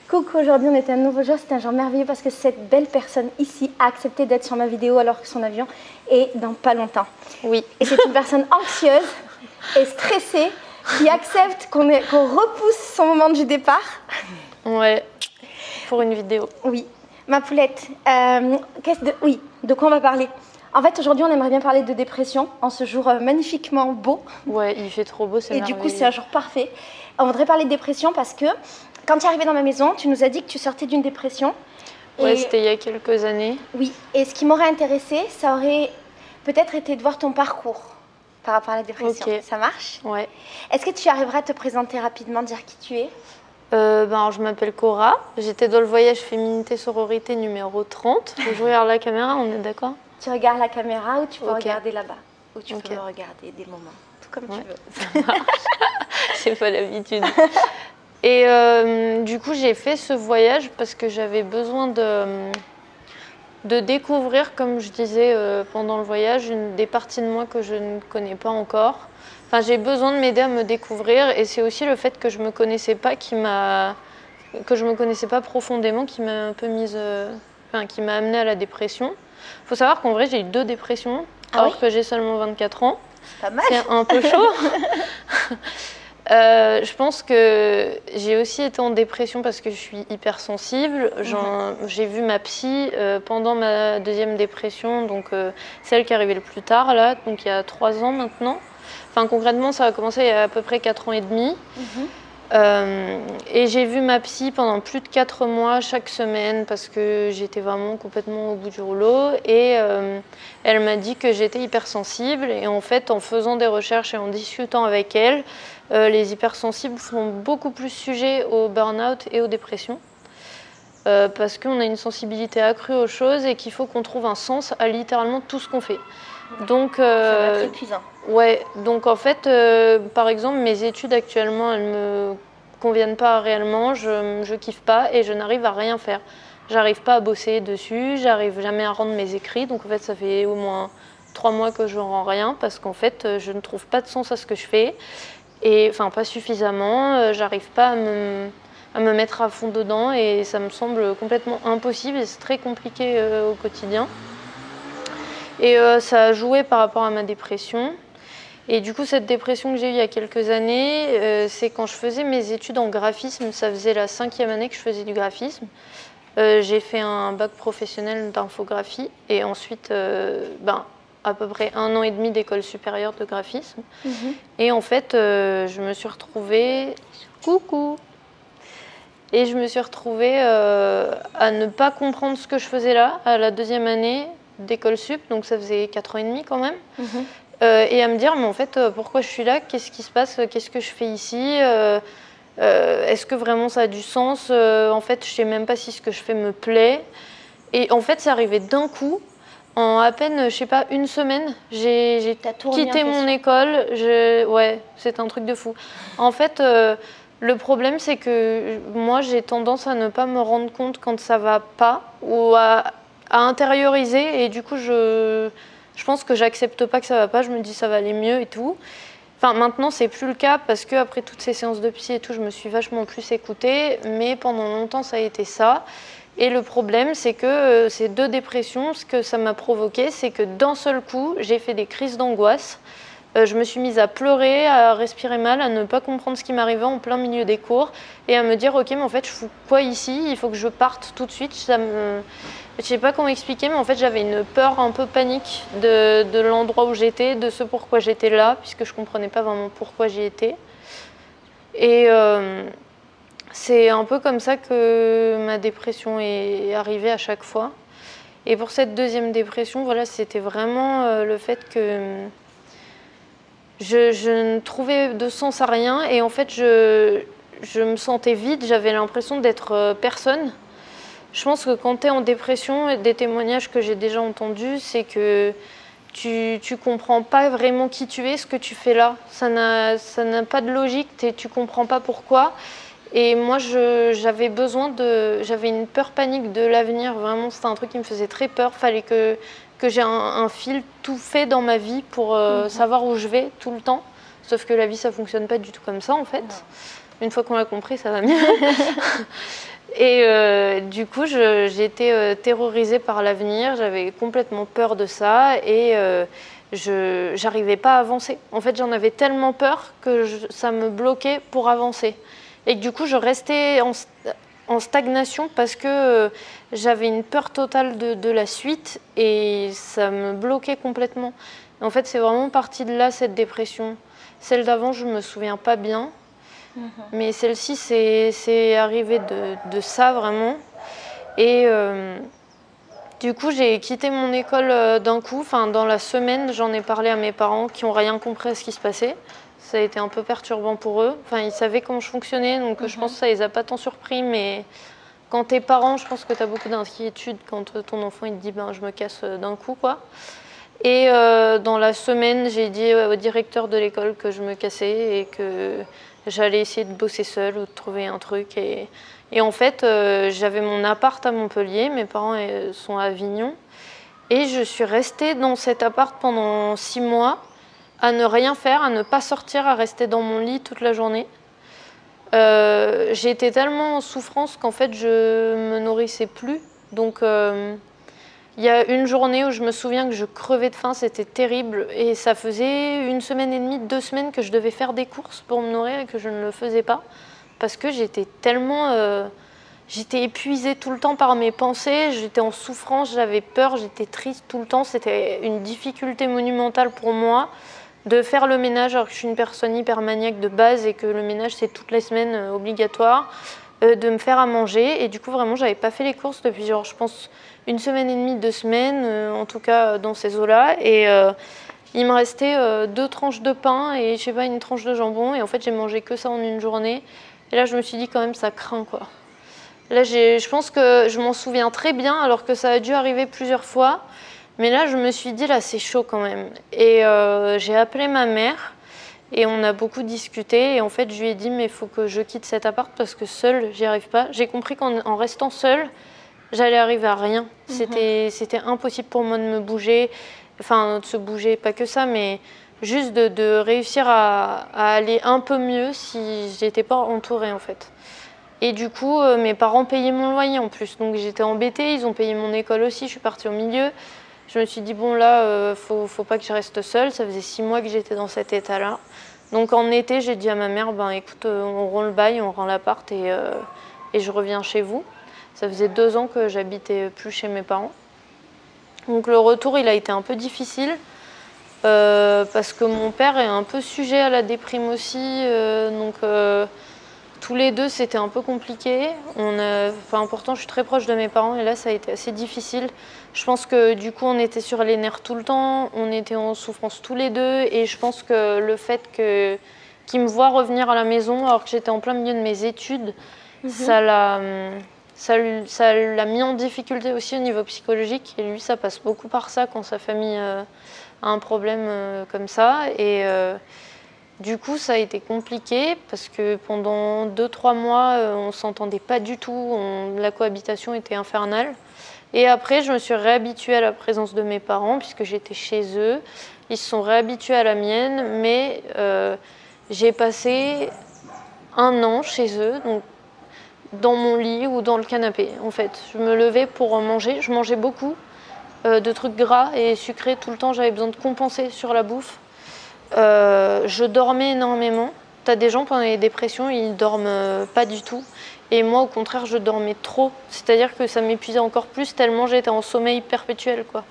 Coucou, aujourd'hui on est un nouveau jour, c'est un jour merveilleux parce que cette belle personne ici a accepté d'être sur ma vidéo alors que son avion est dans pas longtemps. Oui. Et c'est une personne anxieuse et stressée qui accepte qu'on repousse son moment du départ. Ouais, pour une vidéo. Oui. Ma poulette, de quoi on va parler? En fait, aujourd'hui, on aimerait bien parler de dépression en ce jour magnifiquement beau. Ouais, il fait trop beau, c'est merveilleux. Et du coup, c'est un jour parfait. On voudrait parler de dépression parce que quand tu es arrivée dans ma maison, tu nous as dit que tu sortais d'une dépression. Ouais, c'était il y a quelques années. Oui, et ce qui m'aurait intéressé, ça aurait peut-être été de voir ton parcours par rapport à la dépression. Okay. Ça marche? Ouais. Est-ce que tu arriveras à te présenter rapidement, dire qui tu es? Alors, je m'appelle Cora, j'étais dans le voyage féminité sororité numéro 30. Je regarde la caméra, on est d'accord? Tu regardes la caméra ou tu peux regarder là-bas? Ou tu peux me regarder des moments, tout comme tu veux. Ça marche. J'ai pas l'habitude. Et du coup, j'ai fait ce voyage parce que j'avais besoin de découvrir, comme je disais pendant le voyage, des parties de moi que je ne connais pas encore. Enfin, j'ai besoin de m'aider à me découvrir et c'est aussi le fait que je me connaissais pas profondément qui m'a un peu qui m'a amenée à la dépression. Faut savoir qu'en vrai, j'ai eu 2 dépressions alors que j'ai seulement 24 ans. Pas mal. C'est un peu chaud. Je pense que j'ai aussi été en dépression parce que je suis hypersensible. J'ai vu ma psy pendant ma 2e dépression, donc celle qui est arrivée le plus tard, là, donc il y a 3 ans maintenant. Enfin, concrètement, ça a commencé il y a à peu près 4 ans et demi. Et j'ai vu ma psy pendant plus de 4 mois chaque semaine parce que j'étais vraiment complètement au bout du rouleau. Et elle m'a dit que j'étais hypersensible. Et en fait, en faisant des recherches et en discutant avec elle, les hypersensibles sont beaucoup plus sujets au burn-out et aux dépressions. Parce qu'on a une sensibilité accrue aux choses et qu'il faut qu'on trouve un sens à littéralement tout ce qu'on fait. Donc, ça va être épuisant. Ouais, donc en fait, par exemple, mes études actuellement, elles me conviennent pas réellement, je kiffe pas et je n'arrive à rien faire. J'arrive pas à bosser dessus, j'arrive jamais à rendre mes écrits, donc en fait, ça fait au moins 3 mois que je rends rien parce qu'en fait, je ne trouve pas de sens à ce que je fais et enfin pas suffisamment, j'arrive pas à me mettre à fond dedans et ça me semble complètement impossible et c'est très compliqué au quotidien. Et ça a joué par rapport à ma dépression. Et du coup, cette dépression que j'ai eue il y a quelques années, c'est quand je faisais mes études en graphisme. Ça faisait la 5e année que je faisais du graphisme. J'ai fait un bac professionnel d'infographie et ensuite à peu près 1 an et demi d'école supérieure de graphisme. Et en fait, je me suis retrouvée... Coucou! Et je me suis retrouvée à ne pas comprendre ce que je faisais là, à la 2e année d'école sup, donc ça faisait 4 ans et demi quand même. Et à me dire, mais en fait, pourquoi je suis là? Qu'est-ce qui se passe? Qu'est-ce que je fais ici? Est-ce que vraiment ça a du sens? En fait, je sais même pas si ce que je fais me plaît. Et en fait, c'est arrivé d'un coup. En à peine, je sais pas, 1 semaine, j'ai quitté mon école. Ouais, c'est un truc de fou. En fait, le problème, c'est que moi, j'ai tendance à ne pas me rendre compte quand ça va pas ou à intérioriser. Et du coup, je pense que j'accepte pas que ça va pas. Je me dis ça va aller mieux et tout. Enfin, maintenant, c'est plus le cas parce que après toutes ces séances de psy et tout, je me suis vachement plus écoutée. Mais pendant longtemps, ça a été ça. Et le problème, c'est que ces 2 dépressions, ce que ça m'a provoqué, c'est que d'un seul coup, j'ai fait des crises d'angoisse. Je me suis mise à pleurer, à respirer mal, à ne pas comprendre ce qui m'arrivait en plein milieu des cours et à me dire ok, mais en fait, je fous quoi ici? Il faut que je parte tout de suite. Je sais pas comment expliquer, mais en fait, j'avais une peur un peu panique de l'endroit où j'étais, de ce pourquoi j'étais là, puisque je comprenais pas vraiment pourquoi j'y étais. Et c'est un peu comme ça que ma dépression est arrivée à chaque fois. Et pour cette 2e dépression, voilà, c'était vraiment le fait que je ne trouvais de sens à rien et en fait je me sentais vide, j'avais l'impression d'être personne. Je pense que quand tu es en dépression, des témoignages que j'ai déjà entendus, c'est que tu comprends pas vraiment qui tu es, ce que tu fais là. Ça n'a pas de logique, tu comprends pas pourquoi. Et moi j'avais une peur panique de l'avenir, vraiment c'était un truc qui me faisait très peur, fallait que j'ai un fil tout fait dans ma vie pour savoir où je vais tout le temps. Sauf que la vie, ça fonctionne pas du tout comme ça, en fait. Une fois qu'on l'a compris, ça va mieux. Et du coup, j'étais terrorisée par l'avenir, j'avais complètement peur de ça et je n'arrivais pas à avancer. En fait, j'en avais tellement peur que ça me bloquait pour avancer. Et que, du coup, je restais en stagnation parce que j'avais une peur totale de la suite et ça me bloquait complètement. En fait, c'est vraiment parti de là, cette dépression. Celle d'avant, je ne me souviens pas bien. Mais celle-ci, c'est arrivé de ça, vraiment. Et du coup, j'ai quitté mon école d'un coup. Enfin, dans la semaine, j'en ai parlé à mes parents qui n'ont rien compris à ce qui se passait. Ça a été un peu perturbant pour eux. Enfin, ils savaient comment je fonctionnais, donc je pense que ça les a pas tant surpris. Mais quand t'es parent, je pense que tu as beaucoup d'inquiétude quand ton enfant il te dit ben, je me casse d'un coup, quoi. Et dans la semaine, j'ai dit au directeur de l'école que je me cassais et que j'allais essayer de bosser seule ou de trouver un truc. Et en fait, j'avais mon appart à Montpellier, mes parents sont à Avignon. Et je suis restée dans cet appart pendant 6 mois, à ne rien faire, à ne pas sortir, à rester dans mon lit toute la journée. J'ai été tellement en souffrance qu'en fait, je me nourrissais plus. Donc, il y a une journée où je me souviens que je crevais de faim, c'était terrible. Et ça faisait 1 semaine et demie, 2 semaines que je devais faire des courses pour me nourrir et que je ne le faisais pas. Parce que j'étais tellement... j'étais épuisée tout le temps par mes pensées, j'étais en souffrance, j'avais peur, j'étais triste tout le temps. C'était une difficulté monumentale pour moi de faire le ménage alors que je suis une personne hyper maniaque de base et que le ménage c'est toutes les semaines obligatoire. De me faire à manger. Et du coup, vraiment, j'avais pas fait les courses depuis, genre, je pense, 1 semaine et demie, 2 semaines, en tout cas dans ces eaux-là. Et il me restait 2 tranches de pain et, je sais pas, une tranche de jambon. Et en fait, j'ai mangé que ça en une journée. Et là, je me suis dit, quand même, ça craint, quoi. Là, je pense que je m'en souviens très bien, alors que ça a dû arriver plusieurs fois. Mais là, je me suis dit, là, c'est chaud quand même. Et j'ai appelé ma mère. Et on a beaucoup discuté et en fait je lui ai dit mais il faut que je quitte cet appart parce que seule j'y arrive pas. J'ai compris qu'en restant seule j'allais arriver à rien. C'était impossible pour moi de me bouger, enfin de se bouger, pas que ça mais juste de réussir à aller un peu mieux si j'étais pas entourée en fait. Et du coup mes parents payaient mon loyer en plus donc j'étais embêtée, ils ont payé mon école aussi, je suis partie au milieu. Je me suis dit, bon là, faut pas que je reste seule. Ça faisait 6 mois que j'étais dans cet état-là. Donc en été, j'ai dit à ma mère, ben écoute, on rend le bail, on rend l'appart et je reviens chez vous. Ça faisait 2 ans que j'habitais plus chez mes parents. Donc le retour, il a été un peu difficile parce que mon père est un peu sujet à la déprime aussi. Donc tous les deux, c'était un peu compliqué. Pourtant, je suis très proche de mes parents et là, ça a été assez difficile. Je pense que du coup, on était sur les nerfs tout le temps, on était en souffrance tous les deux et je pense que le fait qu'il me voit revenir à la maison alors que j'étais en plein milieu de mes études, ça l'a mis en difficulté aussi au niveau psychologique. Et lui, ça passe beaucoup par ça quand sa famille a un problème comme ça. Et du coup, ça a été compliqué parce que pendant 2-3 mois, on s'entendait pas du tout. La cohabitation était infernale. Et après, je me suis réhabituée à la présence de mes parents puisque j'étais chez eux. Ils se sont réhabitués à la mienne, mais j'ai passé 1 an chez eux, donc dans mon lit ou dans le canapé. En fait, je me levais pour manger. Je mangeais beaucoup de trucs gras et sucrés tout le temps. J'avais besoin de compenser sur la bouffe. Je dormais énormément. T'as des gens pendant les dépressions, ils dorment pas du tout. Et moi, au contraire, je dormais trop. C'est-à-dire que ça m'épuisait encore plus tellement j'étais en sommeil perpétuel, quoi.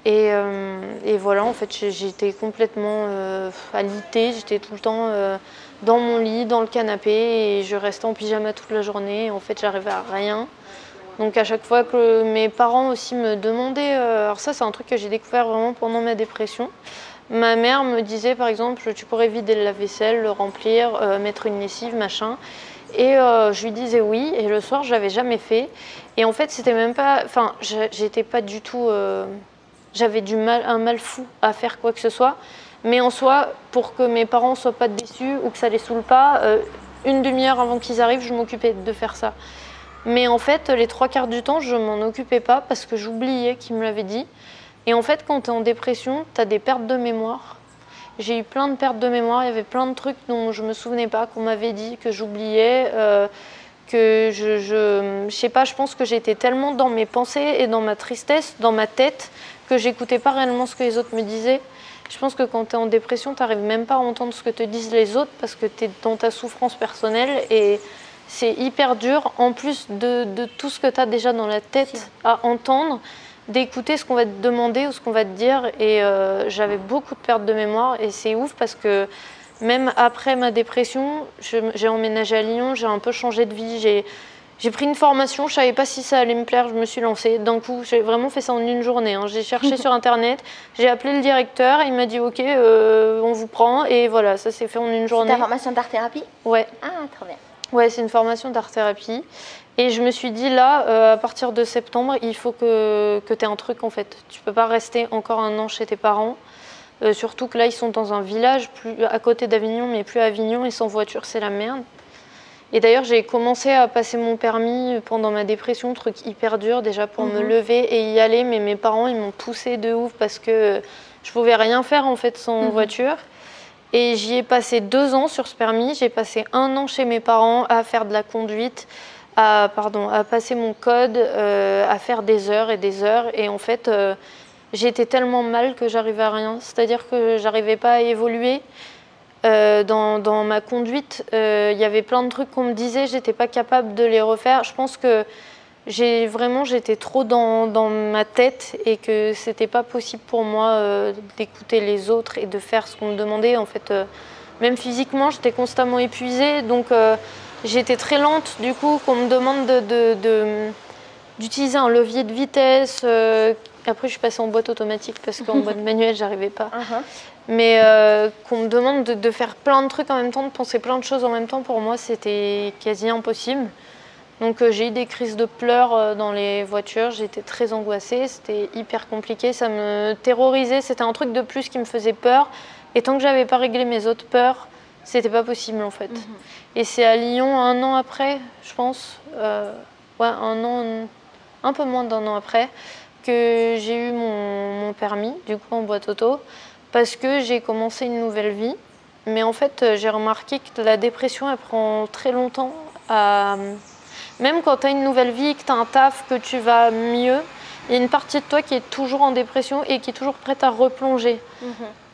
Et voilà, en fait, j'étais complètement alitée. J'étais tout le temps dans mon lit, dans le canapé, et je restais en pyjama toute la journée. Et en fait, j'arrivais à rien. Donc à chaque fois que mes parents aussi me demandaient... alors ça, c'est un truc que j'ai découvert vraiment pendant ma dépression. Ma mère me disait, par exemple, tu pourrais vider le lave-vaisselle, le remplir, mettre une lessive, machin. Et je lui disais oui, et le soir, je l'avais jamais fait. Et en fait, c'était même pas... Enfin, j'étais pas du tout... j'avais un mal fou à faire quoi que ce soit. Mais en soi, pour que mes parents soient pas déçus ou que ça les saoule pas, 1 demi-heure avant qu'ils arrivent, je m'occupais de faire ça. Mais en fait, les 3/4 du temps, je m'en occupais pas parce que j'oubliais qu'ils me l'avaient dit. Et en fait, quand tu es en dépression, tu as des pertes de mémoire. J'ai eu plein de pertes de mémoire, il y avait plein de trucs dont je me souvenais pas, qu'on m'avait dit, que j'oubliais, que je sais pas, je pense que j'étais tellement dans mes pensées et dans ma tristesse, dans ma tête, que j'écoutais pas réellement ce que les autres me disaient. Je pense que quand tu es en dépression, tu n'arrives même pas à entendre ce que te disent les autres parce que tu es dans ta souffrance personnelle et c'est hyper dur, en plus de tout ce que tu as déjà dans la tête à entendre, d'écouter ce qu'on va te demander ou ce qu'on va te dire. Et j'avais beaucoup de perte de mémoire et c'est ouf parce que même après ma dépression, j'ai emménagé à Lyon, j'ai un peu changé de vie, j'ai pris une formation, je ne savais pas si ça allait me plaire, je me suis lancée. D'un coup, j'ai vraiment fait ça en une journée. Hein. J'ai cherché sur Internet, j'ai appelé le directeur, il m'a dit « Ok, on vous prend ». Et voilà, ça s'est fait en une journée. C'est ta formation d'art-thérapie? Ouais. Ah, trop bien. Ouais, c'est une formation d'art-thérapie. Et je me suis dit là, à partir de septembre, il faut que tu aies un truc en fait. Tu ne peux pas rester encore un an chez tes parents. Surtout que là, ils sont dans un village à côté d'Avignon, mais plus à Avignon, et sans voiture, c'est la merde. Et d'ailleurs, j'ai commencé à passer mon permis pendant ma dépression, truc hyper dur déjà pour me lever et y aller. Mais mes parents, ils m'ont poussée de ouf parce que je pouvais rien faire en fait sans voiture. Et j'y ai passé 2 ans sur ce permis. J'ai passé 1 an chez mes parents à faire de la conduite, à passer mon code, à faire des heures et des heures. Et en fait, j'étais tellement mal que j'arrivais à rien. C'est-à-dire que j'arrivais pas à évoluer. Dans ma conduite, il y avait plein de trucs qu'on me disait, j'étais pas capable de les refaire. Je pense que j'étais trop dans ma tête et que c'était pas possible pour moi d'écouter les autres et de faire ce qu'on me demandait. En fait, même physiquement, j'étais constamment épuisée, donc j'étais très lente. Du coup, qu'on me demande d'utiliser un levier de vitesse. Après, je suis passée en boîte automatique parce qu'en boîte manuelle, j'arrivais pas. Mais qu'on me demande de faire plein de trucs en même temps, de penser plein de choses en même temps, pour moi, c'était quasi impossible. Donc j'ai eu des crises de pleurs dans les voitures, j'étais très angoissée, c'était hyper compliqué, ça me terrorisait, c'était un truc de plus qui me faisait peur. Et tant que j'avais pas réglé mes autres peurs, c'était pas possible en fait. Et c'est à Lyon, 1 an après, je pense, ouais, 1 an, un peu moins d'1 an après, que j'ai eu mon permis, du coup en boîte auto, parce que j'ai commencé une nouvelle vie. Mais en fait, j'ai remarqué que la dépression, elle prend très longtemps à... Même quand tu as une nouvelle vie, que tu as un taf, que tu vas mieux, il y a une partie de toi qui est toujours en dépression et qui est toujours prête à replonger.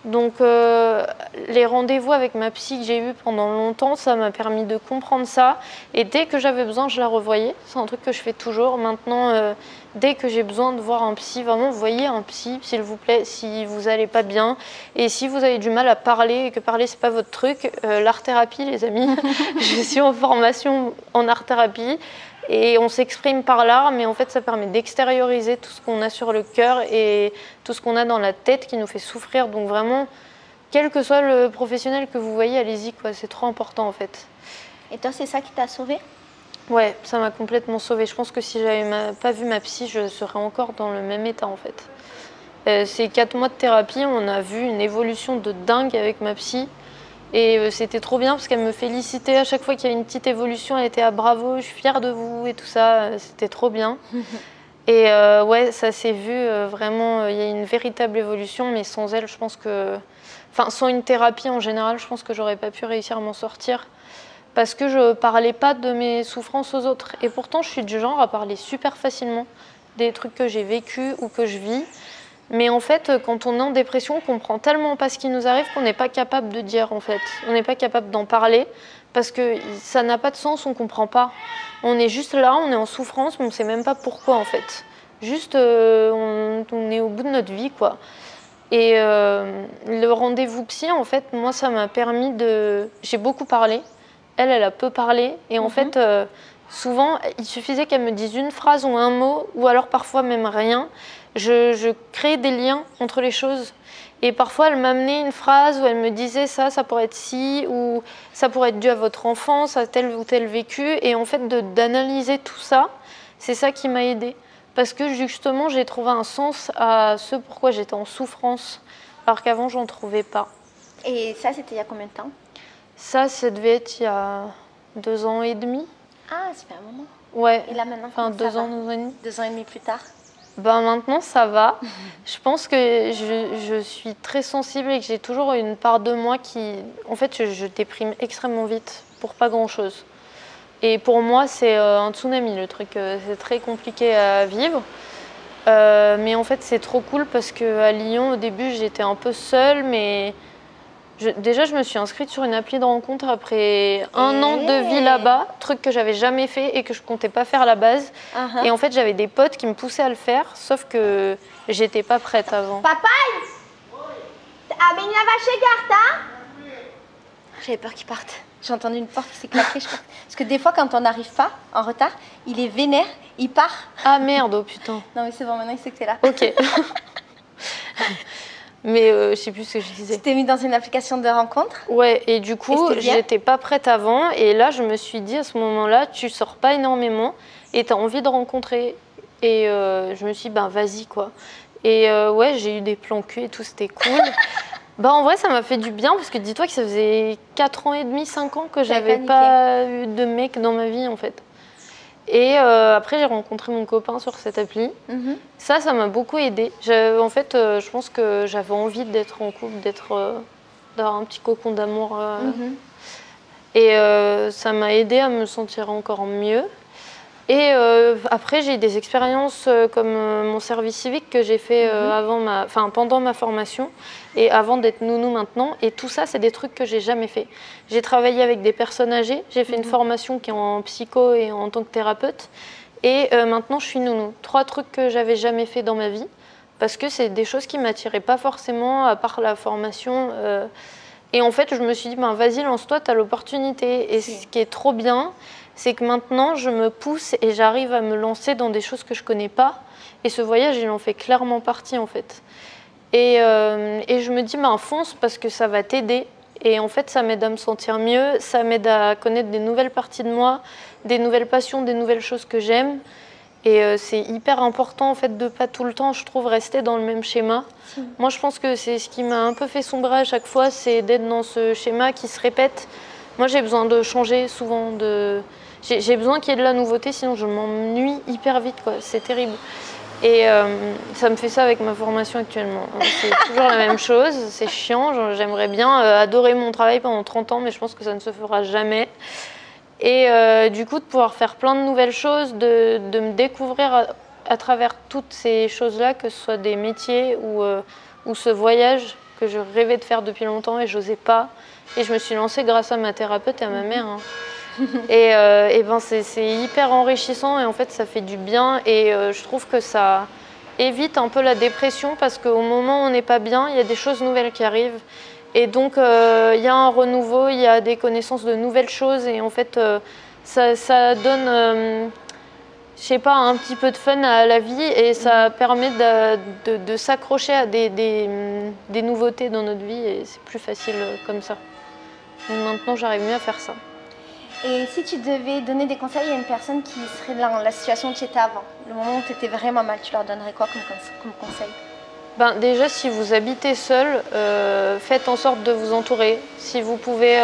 Donc les rendez-vous avec ma psy que j'ai eu pendant longtemps, ça m'a permis de comprendre ça. Et dès que j'avais besoin, je la revoyais. C'est un truc que je fais toujours. Maintenant, dès que j'ai besoin de voir un psy, vraiment, voyez un psy, s'il vous plaît, si vous n'allez pas bien. Et si vous avez du mal à parler et que parler, c'est pas votre truc, l'art-thérapie, les amis. Je suis en formation en art-thérapie. Et on s'exprime par l'art, mais en fait, ça permet d'extérioriser tout ce qu'on a sur le cœur et tout ce qu'on a dans la tête qui nous fait souffrir. Donc vraiment, quel que soit le professionnel que vous voyez, allez-y, quoi. C'est trop important, en fait. Et toi, c'est ça qui t'a sauvée? Ouais, ça m'a complètement sauvée. Je pense que si j'avais pas vu ma psy, je serais encore dans le même état, en fait. Ces 4 mois de thérapie, on a vu une évolution de dingue avec ma psy. Et c'était trop bien parce qu'elle me félicitait à chaque fois qu'il y a une petite évolution. Elle était à bravo, je suis fière de vous et tout ça. C'était trop bien. Et ouais, ça s'est vu vraiment. Il y a une véritable évolution, mais sans elle, je pense que. Enfin, sans une thérapie en général, je pense que j'aurais pas pu réussir à m'en sortir. Parce que je parlais pas de mes souffrances aux autres. Et pourtant, je suis du genre à parler super facilement des trucs que j'ai vécus ou que je vis. Mais en fait, quand on est en dépression, on comprend tellement pas ce qui nous arrive qu'on n'est pas capable de dire, en fait. On n'est pas capable d'en parler parce que ça n'a pas de sens, on comprend pas. On est juste là, on est en souffrance, mais on sait même pas pourquoi, en fait. Juste, on est au bout de notre vie, quoi. Et le rendez-vous psy, en fait, moi, ça m'a permis de... J'ai beaucoup parlé. Elle a peu parlé. Et en fait, souvent, il suffisait qu'elle me dise une phrase ou un mot, ou alors parfois même rien. Je créais des liens entre les choses. Et parfois, elle m'amenait une phrase où elle me disait ça pourrait être ci, ou ça pourrait être dû à votre enfance, à tel ou tel vécu. Et en fait, d'analyser tout ça, c'est ça qui m'a aidée. Parce que justement, j'ai trouvé un sens à ce pourquoi j'étais en souffrance, alors qu'avant, j'en trouvais pas. Et ça, c'était il y a combien de temps? Ça devait être il y a 2 ans et demi. Ah, ça fait un moment. Ouais. Et là, maintenant, enfin, 2 ans, 2 ans et demi. 2 ans et demi plus tard? Ben maintenant ça va. Je pense que je suis très sensible et que j'ai toujours une part de moi qui... En fait, je déprime extrêmement vite pour pas grand-chose. Et pour moi, c'est un tsunami, le truc. C'est très compliqué à vivre. Mais en fait, c'est trop cool parce qu'à Lyon, au début, j'étais un peu seule, mais déjà, je me suis inscrite sur une appli de rencontre après un an de vie là-bas, truc que j'avais jamais fait et que je comptais pas faire à la base. Et en fait, j'avais des potes qui me poussaient à le faire, sauf que j'étais pas prête avant. Papai, abbiamo la garta. J'avais peur qu'il parte. J'ai entendu une porte qui s'est claquée. Parce que des fois, quand on n'arrive pas en retard, il est vénère, il part. Ah merde, oh putain. Non mais c'est bon, maintenant il sait que t'es là. Ok. Mais je sais plus ce que je disais. Tu t'es mis dans une application de rencontre? Ouais, et du coup, j'étais pas prête avant. Et là, je me suis dit à ce moment-là, tu sors pas énormément et tu as envie de rencontrer. Et je me suis dit, ben vas-y quoi. Et ouais, j'ai eu des plans cul et tout, c'était cool. Bah en vrai, ça m'a fait du bien parce que dis-toi que ça faisait 4 ans et demi, 5 ans que j'avais pas eu de mec dans ma vie en fait. Et après, j'ai rencontré mon copain sur cette appli. Ça m'a beaucoup aidé. En fait, je pense que j'avais envie d'être en couple, d'avoir un petit cocon d'amour. Et ça m'a aidé à me sentir encore mieux. Et après, j'ai eu des expériences comme mon service civique que j'ai fait pendant ma formation et avant d'être nounou maintenant. Et tout ça, c'est des trucs que j'ai jamais fait. J'ai travaillé avec des personnes âgées. J'ai fait une formation qui est en psycho et en tant que thérapeute. Et maintenant, je suis nounou. 3 trucs que j'avais jamais fait dans ma vie parce que c'est des choses qui m'attiraient pas forcément à part la formation. Et en fait, je me suis dit, ben, vas-y, lance-toi, tu as l'opportunité. Et ce qui est trop bien, c'est que maintenant, je me pousse et j'arrive à me lancer dans des choses que je connais pas. Et ce voyage, il en fait clairement partie, en fait. Et je me dis, ben, fonce parce que ça va t'aider. Et en fait, ça m'aide à me sentir mieux, ça m'aide à connaître des nouvelles parties de moi, des nouvelles passions, des nouvelles choses que j'aime. Et c'est hyper important, en fait, de pas tout le temps, je trouve, rester dans le même schéma. Moi, je pense que c'est ce qui m'a un peu fait sombrer à chaque fois, c'est d'être dans ce schéma qui se répète. Moi, j'ai besoin de changer souvent, j'ai besoin qu'il y ait de la nouveauté, sinon je m'ennuie hyper vite, quoi. C'est terrible. Et ça me fait ça avec ma formation actuellement. C'est toujours la même chose, c'est chiant. J'aimerais bien adorer mon travail pendant 30 ans, mais je pense que ça ne se fera jamais. Et du coup, de pouvoir faire plein de nouvelles choses, de me découvrir à travers toutes ces choses-là, que ce soit des métiers ou ce voyage que je rêvais de faire depuis longtemps et je n'osais pas. Et je me suis lancée grâce à ma thérapeute et à ma mère. Et ben c'est hyper enrichissant et en fait ça fait du bien et je trouve que ça évite un peu la dépression parce qu'au moment où on n'est pas bien, il y a des choses nouvelles qui arrivent et donc il y a un renouveau, il y a des connaissances de nouvelles choses et en fait ça donne je sais pas, un petit peu de fun à la vie et ça permet de s'accrocher à des nouveautés dans notre vie et c'est plus facile comme ça. Donc maintenant j'arrive mieux à faire ça. Et si tu devais donner des conseils à une personne qui serait dans la situation où tu étais avant, le moment où tu étais vraiment mal, tu leur donnerais quoi comme conseil? Ben, déjà, si vous habitez seul, faites en sorte de vous entourer. Si vous pouvez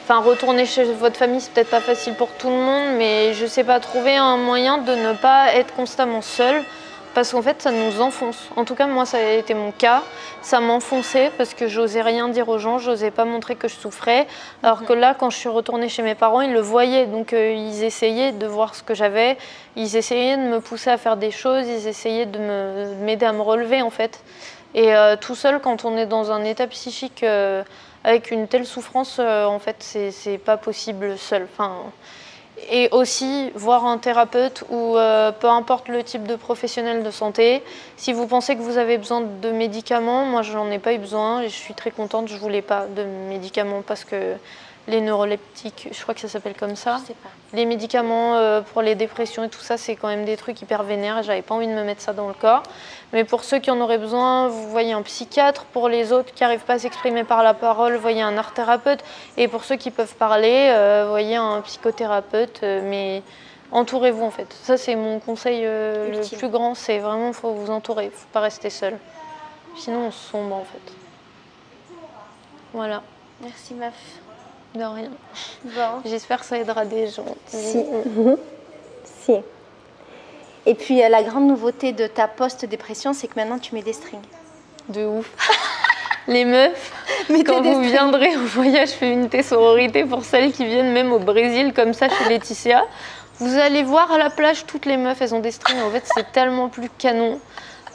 retourner chez votre famille, c'est peut-être pas facile pour tout le monde, mais je sais pas, trouver un moyen de ne pas être constamment seul. Parce qu'en fait, ça nous enfonce. En tout cas, moi, ça a été mon cas. Ça m'enfonçait parce que j'osais rien dire aux gens, j'osais pas montrer que je souffrais. Alors que là, quand je suis retournée chez mes parents, ils le voyaient. Donc, ils essayaient de voir ce que j'avais. Ils essayaient de me pousser à faire des choses. Ils essayaient de m'aider à me relever, en fait. Et tout seul, quand on est dans un état psychique avec une telle souffrance, en fait, c'est pas possible seul. Et aussi voir un thérapeute ou peu importe le type de professionnel de santé. Si vous pensez que vous avez besoin de médicaments, moi je n'en ai pas eu besoin et je suis très contente, je ne voulais pas de médicaments parce que les neuroleptiques, je crois que ça s'appelle comme ça. Je sais pas. Les médicaments pour les dépressions et tout ça, c'est quand même des trucs hyper vénères et j'avais pas envie de me mettre ça dans le corps. Mais pour ceux qui en auraient besoin, vous voyez un psychiatre. Pour les autres qui n'arrivent pas à s'exprimer par la parole, voyez un art thérapeute. Et pour ceux qui peuvent parler, voyez un psychothérapeute. Mais entourez-vous en fait. Ça, c'est mon conseil le plus grand. C'est vraiment, il faut vous entourer. Il ne faut pas rester seul. Sinon, on sombre en fait. Voilà. Merci meuf. De rien. Bon. J'espère que ça aidera des gens. Si. Si. Et puis la grande nouveauté de ta post-dépression, c'est que maintenant tu mets des strings. De ouf. Les meufs, quand vous viendrez en voyage féminité sororité, pour celles qui viennent même au Brésil, comme ça chez Laetitia, vous allez voir à la plage, toutes les meufs, elles ont des strings. En fait, c'est tellement plus canon.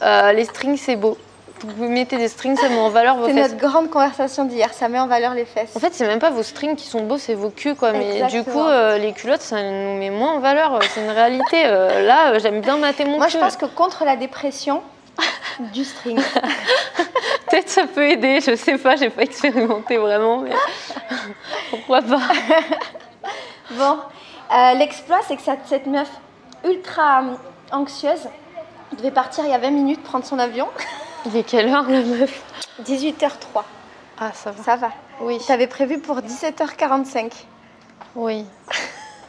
Les strings, c'est beau. Vous mettez des strings, ça met en valeur vos fesses. C'est notre grande conversation d'hier, ça met en valeur les fesses. En fait, c'est même pas vos strings qui sont beaux, c'est vos culs, quoi. Mais Exactement. du coup, les culottes, ça nous met moins en valeur. C'est une réalité. Là, j'aime bien mater mon Moi, cul. je pense que contre la dépression, du string. Peut-être ça peut aider, je sais pas, j'ai pas expérimenté vraiment, mais pourquoi pas. Bon, l'exploit, c'est que cette meuf ultra anxieuse devait partir il y a 20 minutes prendre son avion. Il est quelle heure, la meuf? 18h03. Ah, ça va. Ça va. Oui. T'avais prévu pour 17h45. Oui.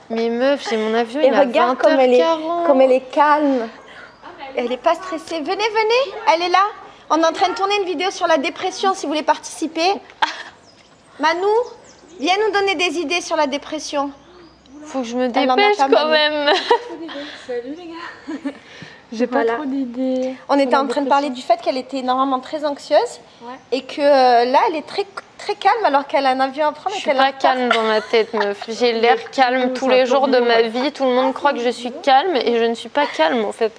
Mais meuf, j'ai mon avion, Et il est à regarde 20h40. comme elle est calme. Elle n'est pas stressée. Venez, venez, elle est là. On est en train de tourner une vidéo sur la dépression si vous voulez participer. Manou, viens nous donner des idées sur la dépression. Faut que je me Elle en a dépêche pas quand mal. même. Salut les gars. J'ai pas Voilà. trop d'idées. On était en train de parler du fait qu'elle était normalement très anxieuse et que là, elle est très, très calme alors qu'elle a un avion à prendre. Je et suis qu'elle pas a calme dans ma tête, meuf. J'ai l'air calme tous les jours de ma vie. Tout le monde croit que je suis calme et je ne suis pas calme en fait.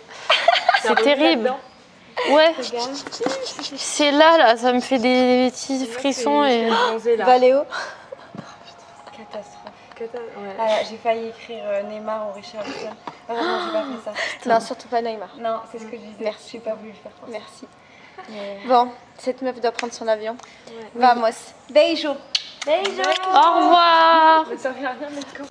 C'est terrible. Ouais. C'est là, ça me fait des petits frissons et. Valéo. Catastrophe. Ouais. J'ai failli écrire Neymar ou Richarlison. Heureusement, j'ai pas fait ça. Non, surtout pas Neymar. Non, c'est ce que je disais. Merci. J'ai pas voulu le faire. Merci. Mais... Bon, cette meuf doit prendre son avion. Ouais. Vamos. Beijo. Beijo. Au revoir. Mais ça fait rien, mais quand...